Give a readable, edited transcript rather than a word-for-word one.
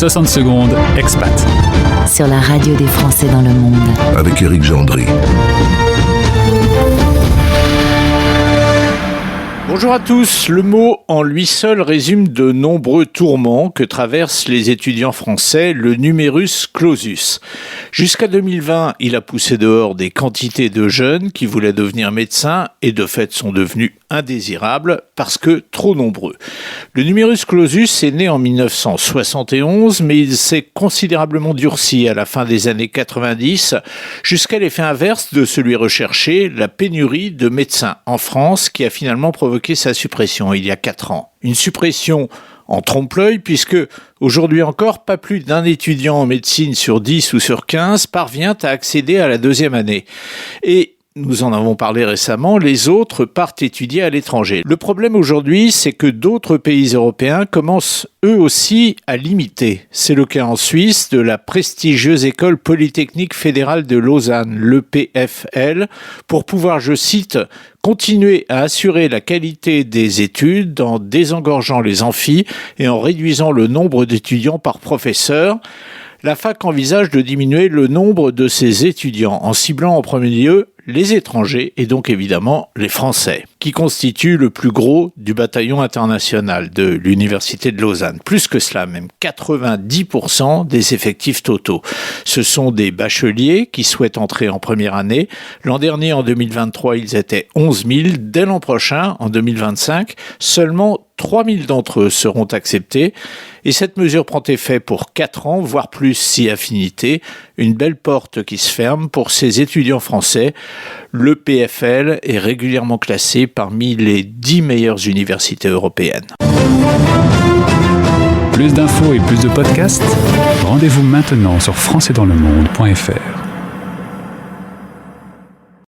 60 secondes, expat. Sur la radio des Français dans le monde. Avec Éric Gendry. Bonjour à tous. Le mot en lui seul résume de nombreux tourments que traversent les étudiants français, le numerus clausus. Jusqu'à 2020, il a poussé dehors des quantités de jeunes qui voulaient devenir médecins et de fait sont devenus indésirables parce que trop nombreux. Le numerus clausus est né en 1971, mais il s'est considérablement durci à la fin des années 90 jusqu'à l'effet inverse de celui recherché, la pénurie de médecins en France qui a finalement provoqué sa suppression il y a 4 ans. Une suppression en trompe-l'œil puisque aujourd'hui encore, pas plus d'un étudiant en médecine sur 10 ou sur 15 parvient à accéder à la deuxième année. Et nous en avons parlé récemment, les autres partent étudier à l'étranger. Le problème aujourd'hui, c'est que d'autres pays européens commencent eux aussi à limiter. C'est le cas en Suisse de la prestigieuse école polytechnique fédérale de Lausanne, l'EPFL, pour pouvoir, je cite, continuer à assurer la qualité des études en désengorgeant les amphis et en réduisant le nombre d'étudiants par professeur. La fac envisage de diminuer le nombre de ses étudiants en ciblant en premier lieu les étrangers et donc évidemment les Français, qui constituent le plus gros du bataillon international de l'Université de Lausanne. Plus que cela, même 90% des effectifs totaux. Ce sont des bacheliers qui souhaitent entrer en première année. L'an dernier, en 2023, ils étaient 11 000. Dès l'an prochain, en 2025, seulement 3 000 d'entre eux seront acceptés. Et cette mesure prend effet pour 4 ans, voire plus si affinité. Une belle porte qui se ferme pour ces étudiants français. Le PFL est régulièrement classé parmi les 10 meilleures universités européennes. Plus d'infos et plus de podcasts, rendez-vous maintenant sur françaisdanslemonde.fr.